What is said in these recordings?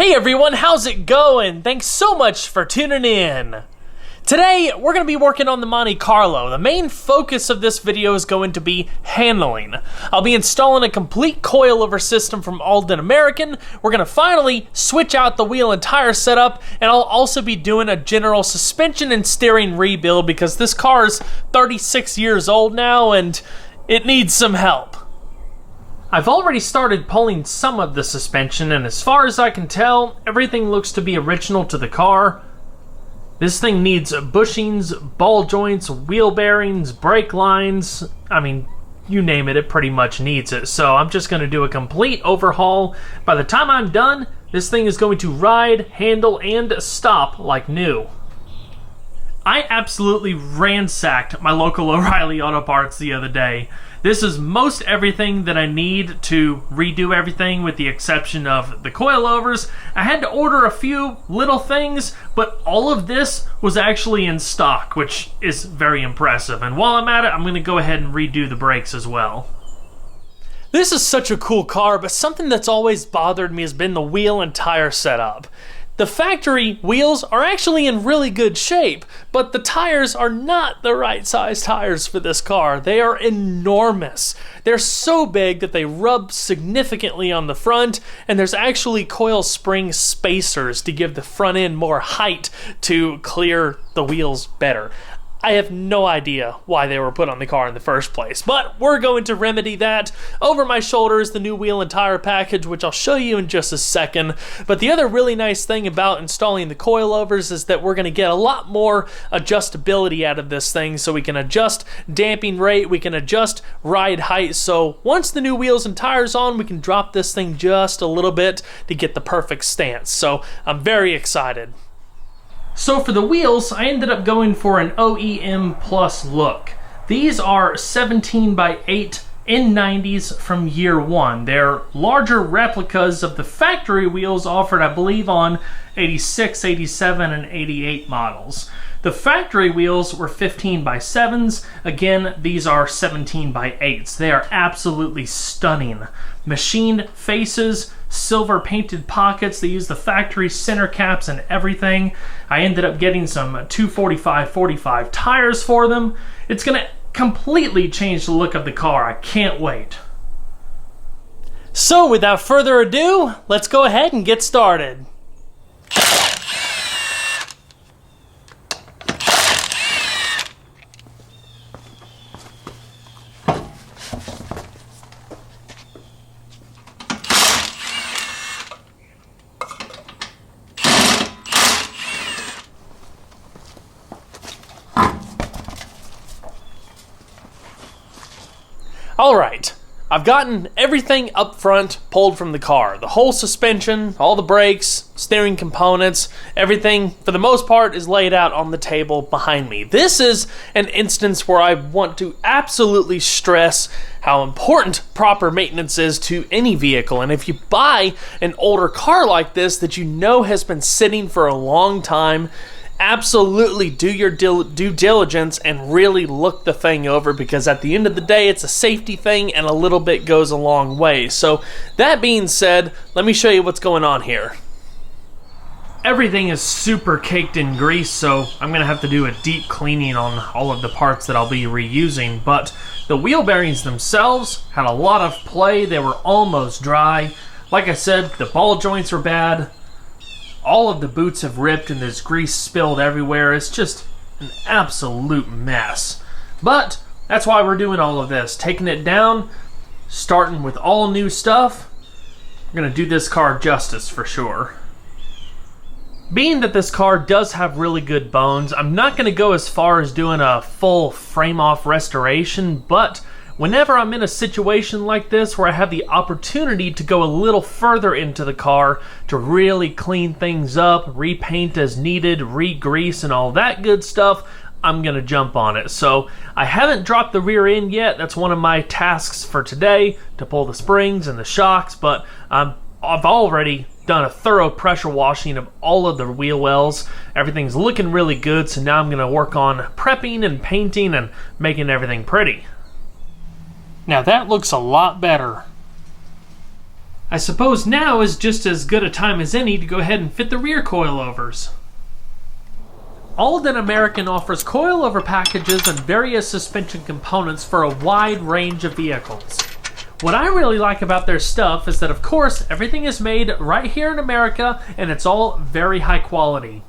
Hey everyone, how's it going? Thanks so much for tuning in. Today, we're going to be working on the Monte Carlo. The main focus of this video is going to be handling. I'll be installing a complete coilover system from Alden American. We're going to finally switch out the wheel and tire setup, and I'll also be doing a general suspension and steering rebuild because this car is 36 years old now and it needs some help. I've already started pulling some of the suspension, and as far as I can tell, everything looks to be original to the car. This thing needs bushings, ball joints, wheel bearings, brake lines. I mean, you name it, it pretty much needs it. So I'm just going to do a complete overhaul. By the time I'm done, this thing is going to ride, handle, and stop like new. I absolutely ransacked my local O'Reilly Auto Parts the other day. This is most everything that I need to redo everything with the exception of the coilovers. I had to order a few little things, but all of this was actually in stock, which is very impressive. And while I'm at it, I'm going to go ahead and redo the brakes as well. This is such a cool car, but something that's always bothered me has been the wheel and tire setup. The factory wheels are actually in really good shape, but the tires are not the right size tires for this car. They are enormous. They're so big that they rub significantly on the front, and there's actually coil spring spacers to give the front end more height to clear the wheels better. I have no idea why they were put on the car in the first place, but we're going to remedy that. Over my shoulder is the new wheel and tire package, which I'll show you in just a second. But the other really nice thing about installing the coilovers is that we're going to get a lot more adjustability out of this thing, so we can adjust damping rate, we can adjust ride height. So once the new wheels and tires on, we can drop this thing just a little bit to get the perfect stance. So I'm very excited. So for the wheels, I ended up going for an OEM Plus look. These are 17x8 N90s from year one. They're larger replicas of the factory wheels offered, I believe, on 86, 87, and 88 models. The factory wheels were 15x7s. Again, these are 17x8s. They are absolutely stunning. Machined faces, silver painted pockets. They use the factory center caps and everything. I ended up getting some 245/45 tires for them. It's going to completely change the look of the car. I can't wait. So without further ado, let's go ahead and get started. Alright, I've gotten everything up front pulled from the car. The whole suspension, all the brakes, steering components, everything for the most part is laid out on the table behind me. This is an instance where I want to absolutely stress how important proper maintenance is to any vehicle. And if you buy an older car like this that you know has been sitting for a long time, absolutely do your due diligence and really look the thing over, because at the end of the day, it's a safety thing and a little bit goes a long way. So that being said, let me show you what's going on here. Everything is super caked in grease, so I'm going to have to do a deep cleaning on all of the parts that I'll be reusing. But the wheel bearings themselves had a lot of play. They were almost dry. Like I said, the ball joints are bad. All of the boots have ripped and there's grease spilled everywhere. It's just an absolute mess. But that's why we're doing all of this. Taking it down, starting with all new stuff. We're going to do this car justice for sure. Being that this car does have really good bones, I'm not going to go as far as doing a full frame-off restoration, but whenever I'm in a situation like this where I have the opportunity to go a little further into the car to really clean things up, repaint as needed, re-grease and all that good stuff, I'm going to jump on it. So I haven't dropped the rear end yet. That's one of my tasks for today, to pull the springs and the shocks, but I've already done a thorough pressure washing of all of the wheel wells. Everything's looking really good, so now I'm going to work on prepping and painting and making everything pretty. Now that looks a lot better. I suppose now is just as good a time as any to go ahead and fit the rear coilovers. Alden American offers coilover packages and various suspension components for a wide range of vehicles. What I really like about their stuff is that, of course, everything is made right here in America and it's all very high quality.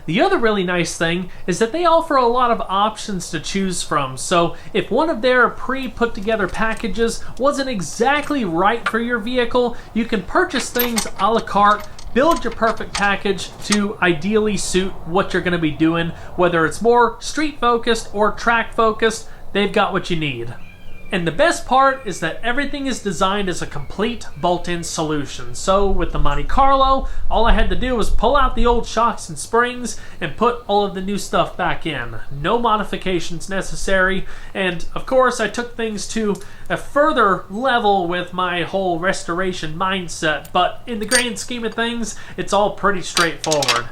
The other really nice thing is that they offer a lot of options to choose from, so if one of their pre-put together packages wasn't exactly right for your vehicle, you can purchase things a la carte, build your perfect package to ideally suit what you're going to be doing, whether it's more street focused or track focused, they've got what you need. And the best part is that everything is designed as a complete bolt-in solution. So with the Monte Carlo, all I had to do was pull out the old shocks and springs and put all of the new stuff back in. No modifications necessary. And of course, I took things to a further level with my whole restoration mindset. But in the grand scheme of things, it's all pretty straightforward.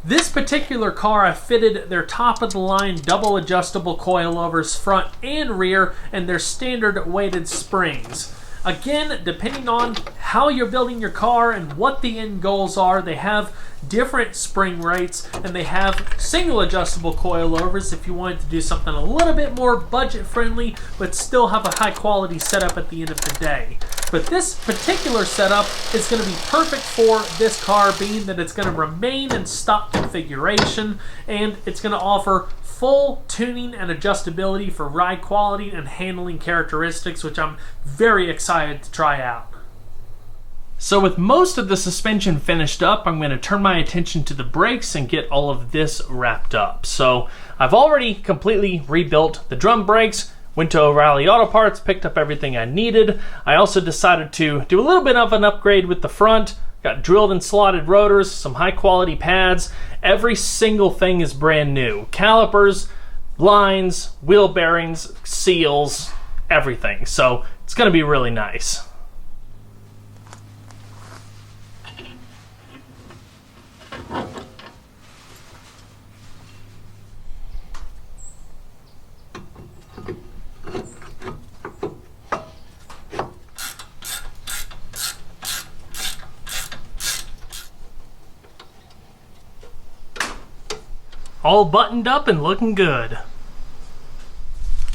This particular car, I fitted their top-of-the-line double adjustable coilovers front and rear and their standard weighted springs. Again, depending on how you're building your car and what the end goals are, they have different spring rates, and they have single adjustable coilovers if you wanted to do something a little bit more budget friendly but still have a high quality setup at the end of the day. But this particular setup is going to be perfect for this car, being that it's going to remain in stock configuration and it's going to offer full tuning and adjustability for ride quality and handling characteristics, which I'm very excited to try out. So with most of the suspension finished up, I'm going to turn my attention to the brakes and get all of this wrapped up. So I've already completely rebuilt the drum brakes, went to O'Reilly Auto Parts, picked up everything I needed. I also decided to do a little bit of an upgrade with the front. Got drilled and slotted rotors, some high quality pads. Every single thing is brand new. Calipers, lines, wheel bearings, seals, everything. So it's going to be really nice. All buttoned up and looking good.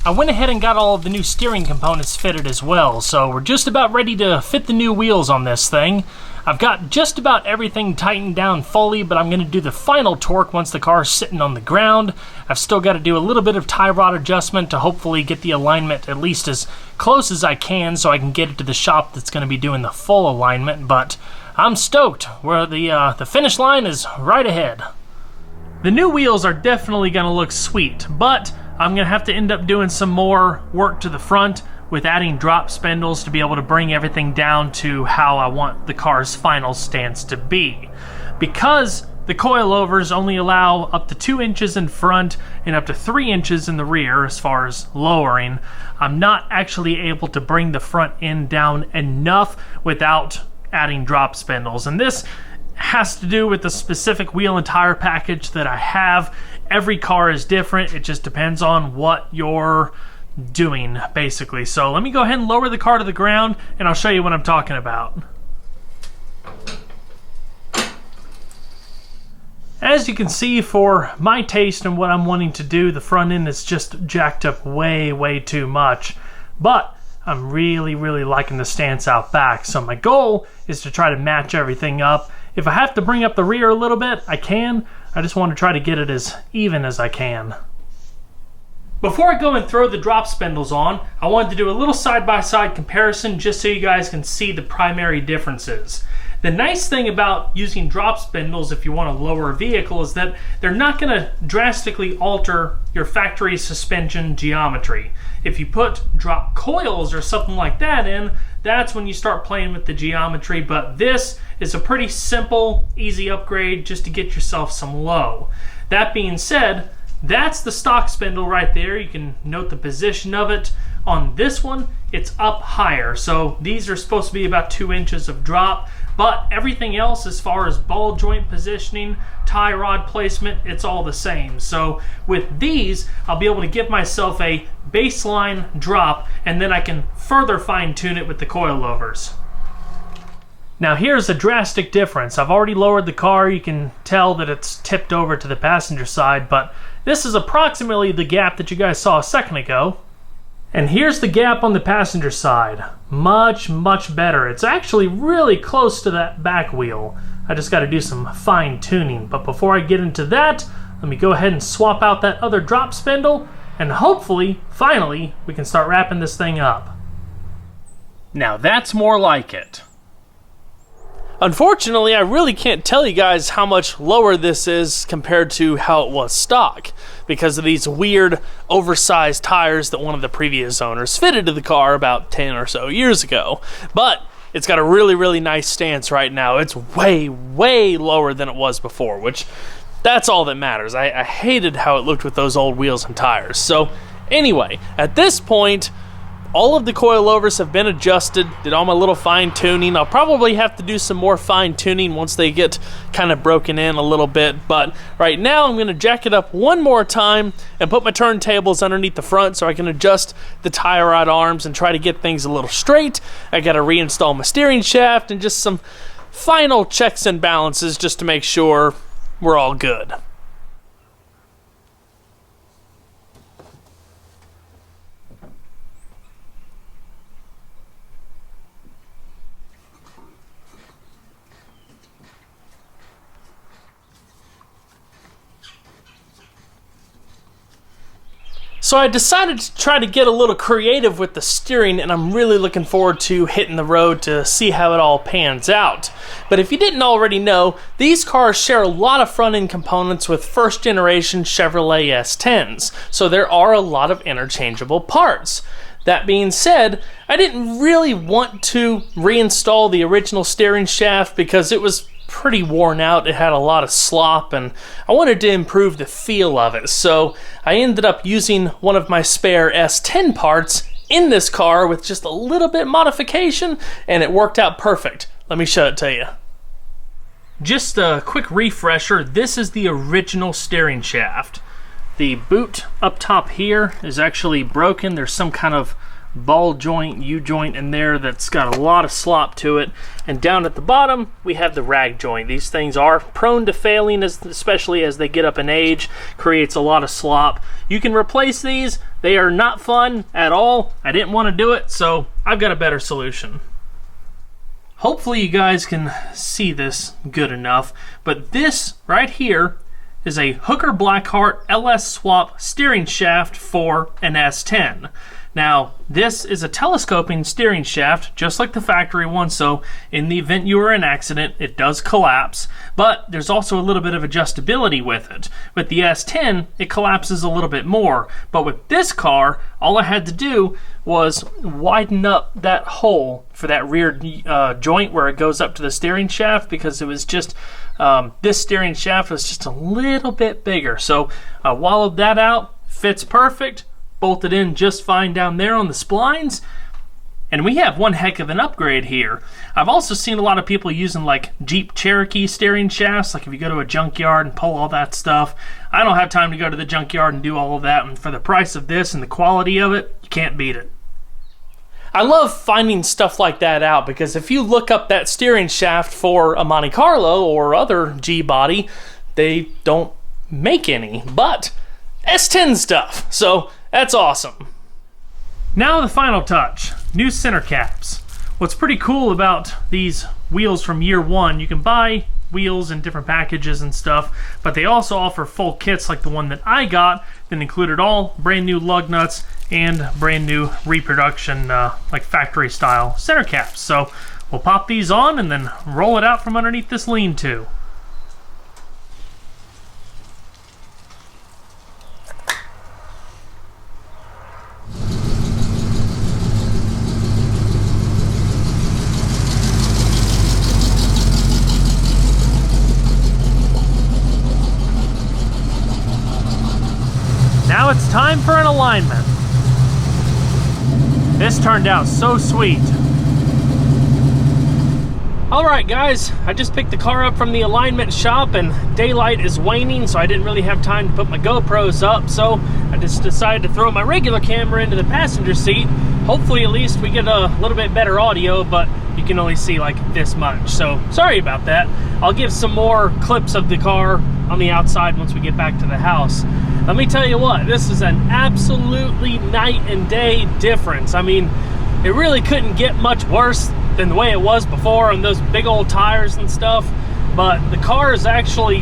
I went ahead and got all of the new steering components fitted as well, so we're just about ready to fit the new wheels on this thing. I've got just about everything tightened down fully, but I'm going to do the final torque once the car is sitting on the ground. I've still got to do a little bit of tie rod adjustment to hopefully get the alignment at least as close as I can so I can get it to the shop that's going to be doing the full alignment, but I'm stoked. Where the finish line is right ahead. The new wheels are definitely going to look sweet, but I'm going to have to end up doing some more work to the front with adding drop spindles to be able to bring everything down to how I want the car's final stance to be. Because the coilovers only allow up to 2 inches in front and up to 3 inches in the rear as far as lowering, I'm not actually able to bring the front end down enough without adding drop spindles. And this has to do with the specific wheel and tire package that I have. Every car is different. It just depends on what you're doing, basically. So let me go ahead and lower the car to the ground and I'll show you what I'm talking about. As you can see, for my taste and what I'm wanting to do, the front end is just jacked up way too much. But I'm really liking the stance out back. So my goal is to try to match everything up. If I have to bring up the rear a little bit, I can. I just want to try to get it as even as I can. Before I go and throw the drop spindles on, I wanted to do a little side-by-side comparison just so you guys can see the primary differences. The nice thing about using drop spindles if you want to lower a vehicle is that they're not going to drastically alter your factory suspension geometry. If you put drop coils or something like that in, that's when you start playing with the geometry, but this is a pretty simple, easy upgrade just to get yourself some low. That being said, that's the stock spindle right there. You can note the position of it. On this one, it's up higher, so these are supposed to be about 2 inches of drop, but everything else as far as ball joint positioning, tie rod placement, it's all the same. So with these, I'll be able to give myself a baseline drop, and then I can further fine tune it with the coilovers. Now here's a drastic difference. I've already lowered the car. You can tell that it's tipped over to the passenger side, but this is approximately the gap that you guys saw a second ago. And here's the gap on the passenger side. Much, much better. It's actually really close to that back wheel. I just got to do some fine tuning. But before I get into that, let me go ahead and swap out that other drop spindle, and hopefully, finally, we can start wrapping this thing up. Now that's more like it. Unfortunately, I really can't tell you guys how much lower this is compared to how it was stock, because of these weird, oversized tires that one of the previous owners fitted to the car about 10 or so years ago. But it's got a really, really nice stance right now. It's way, way lower than it was before, which that's all that matters. I hated how it looked with those old wheels and tires. So anyway, at this point, all of the coilovers have been adjusted, did all my little fine tuning. I'll probably have to do some more fine tuning once they get kind of broken in a little bit, but right now I'm going to jack it up one more time and put my turntables underneath the front so I can adjust the tie rod arms and try to get things a little straight. I got to reinstall my steering shaft and just some final checks and balances just to make sure we're all good. So I decided to try to get a little creative with the steering, and I'm really looking forward to hitting the road to see how it all pans out. But if you didn't already know, these cars share a lot of front-end components with first-generation Chevrolet S10s, so there are a lot of interchangeable parts. That being said, I didn't really want to reinstall the original steering shaft because it was pretty worn out. It had a lot of slop, and I wanted to improve the feel of it, so I ended up using one of my spare S10 parts in this car with just a little bit modification, and it worked out perfect. Let me show it to you. Just a quick refresher, this is the original steering shaft. The boot up top here is actually broken. There's some kind of ball joint, U-joint in there that's got a lot of slop to it. And down at the bottom, we have the rag joint. These things are prone to failing, especially as they get up in age. Creates a lot of slop. You can replace these. They are not fun at all. I didn't want to do it, so I've got a better solution. Hopefully you guys can see this good enough, but this right here is a Hooker Blackheart LS Swap steering shaft for an S10. Now, this is a telescoping steering shaft, just like the factory one, so in the event you were in an accident, it does collapse, but there's also a little bit of adjustability with it. With the S10, it collapses a little bit more, but with this car, all I had to do was widen up that hole for that rear joint where it goes up to the steering shaft, because it was just, this steering shaft was just a little bit bigger. So I wallowed that out, fits perfect, bolted in just fine down there on the splines, and we have one heck of an upgrade here. I've also seen a lot of people using like Jeep Cherokee steering shafts, like if you go to a junkyard and pull all that stuff. I don't have time to go to the junkyard and do all of that, and for the price of this and the quality of it, you can't beat it. I love finding stuff like that out, because if you look up that steering shaft for a Monte Carlo or other G-body, they don't make any, but S10 stuff, so that's awesome. Now the final touch, new center caps. What's pretty cool about these wheels from year one, you can buy wheels in different packages and stuff, but they also offer full kits like the one that I got that included all brand new lug nuts and brand new reproduction like factory style center caps. So we'll pop these on and then roll it out from underneath this lean-to. Now it's time for an alignment. This turned out so sweet. Alright guys, I just picked the car up from the alignment shop and daylight is waning, so I didn't really have time to put my GoPros up, so I just decided to throw my regular camera into the passenger seat. Hopefully at least we get a little bit better audio, but you can only see like this much. So sorry about that. I'll give some more clips of the car on the outside once we get back to the house. Let me tell you what, this is an absolutely night and day difference. I mean, it really couldn't get much worse than the way it was before on those big old tires and stuff. But the car is actually,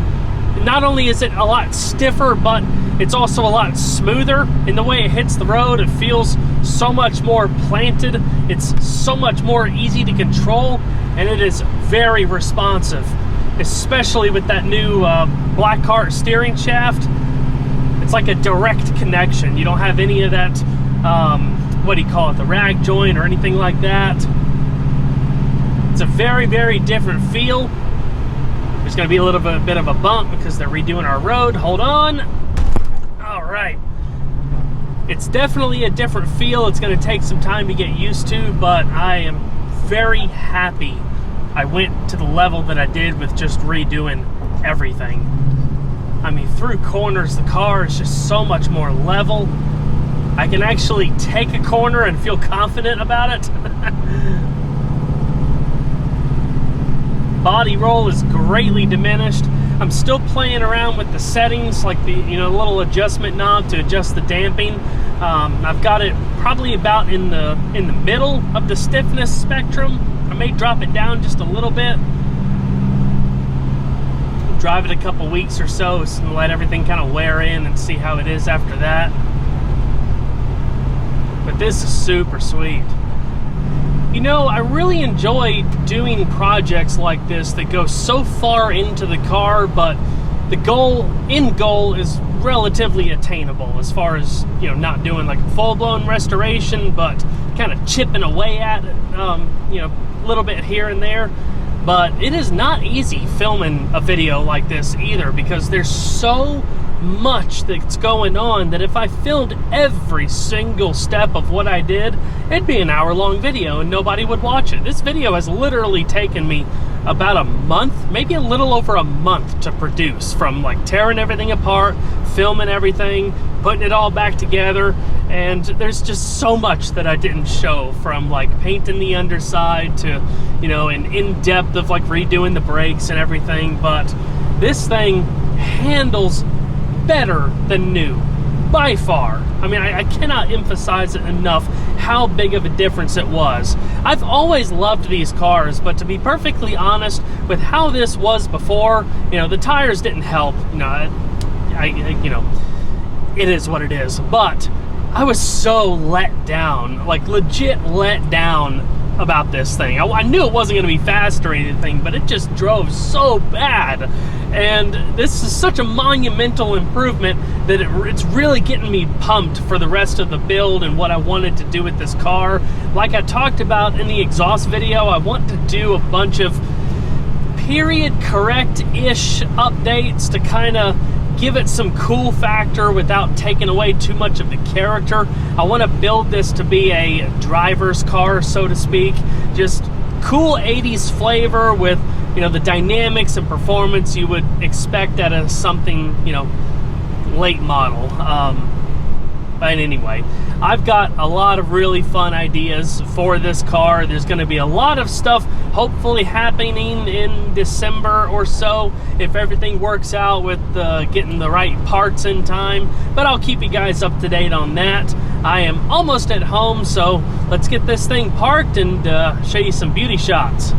not only is it a lot stiffer, but it's also a lot smoother in the way it hits the road. It feels so much more planted. It's so much more easy to control, and it is very responsive, especially with that new Black Cart steering shaft. It's like a direct connection. You don't have any of that, what do you call it, the rag joint or anything like that. It's a very, very different feel. There's going to be a little bit of a bump because they're redoing our road. Hold on. All right. It's definitely a different feel. It's going to take some time to get used to, but I am very happy I went to the level that I did with just redoing everything. I mean, through corners, the car is just so much more level. I can actually take a corner and feel confident about it. Body roll is greatly diminished. I'm still playing around with the settings, like the little adjustment knob to adjust the damping. I've got it probably about in the middle of the stiffness spectrum. I may drop it down just a little bit. Drive it a couple weeks or so and let everything kind of wear in and see how it is after that. But this is super sweet. You know, I really enjoy doing projects like this that go so far into the car, but the end goal is relatively attainable as far as, not doing like a full-blown restoration, but kind of chipping away at it, a little bit here and there. But it is not easy filming a video like this either, because there's so much that's going on that if I filmed every single step of what I did, it'd be an hour-long video and nobody would watch it. This video has literally taken me about a month, maybe a little over a month to produce, from like tearing everything apart, filming everything, putting it all back together. And there's just so much that I didn't show, from like painting the underside to, an in-depth of like redoing the brakes and everything. But this thing handles better than new, by far. I mean, I cannot emphasize it enough how big of a difference it was. I've always loved these cars, but to be perfectly honest with how this was before, the tires didn't help. It is what it is. But I was so let down, like legit let down about this thing. I knew it wasn't going to be fast or anything, but it just drove so bad. And this is such a monumental improvement that it's really getting me pumped for the rest of the build and what I wanted to do with this car. Like I talked about in the exhaust video, I want to do a bunch of period correct-ish updates to kind of give it some cool factor without taking away too much of the character. I want to build this to be a driver's car, so to speak. Just cool 80s flavor with, the dynamics and performance you would expect out of something, late model. But anyway, I've got a lot of really fun ideas for this car. There's going to be a lot of stuff hopefully happening in December or so, if everything works out with getting the right parts in time. But I'll keep you guys up to date on that. I am almost at home, so let's get this thing parked and show you some beauty shots.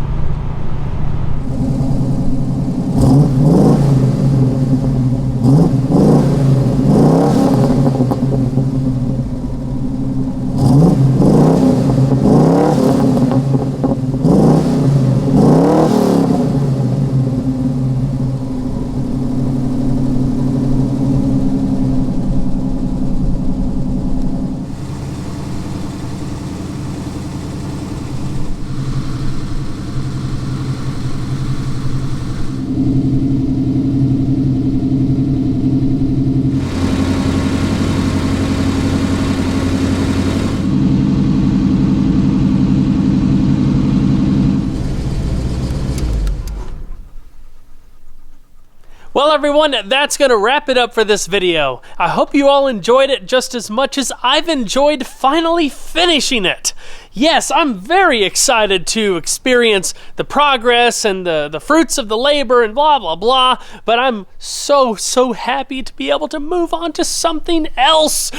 Well, everyone, that's going to wrap it up for this video. I hope you all enjoyed it just as much as I've enjoyed finally finishing it. Yes, I'm very excited to experience the progress and the fruits of the labor and blah, blah, blah, but I'm so happy to be able to move on to something else.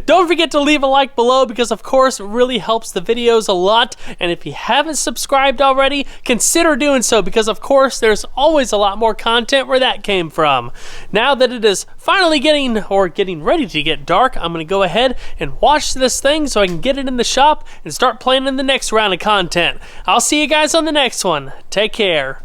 Don't forget to leave a like below because, of course, it really helps the videos a lot, and if you haven't subscribed already, consider doing so because, of course, there's always a lot more content where that came from. Now that it is finally getting ready to get dark, I'm going to go ahead and watch this thing so I can get it in the shop and start planning the next round of content. I'll see you guys on the next one. Take care.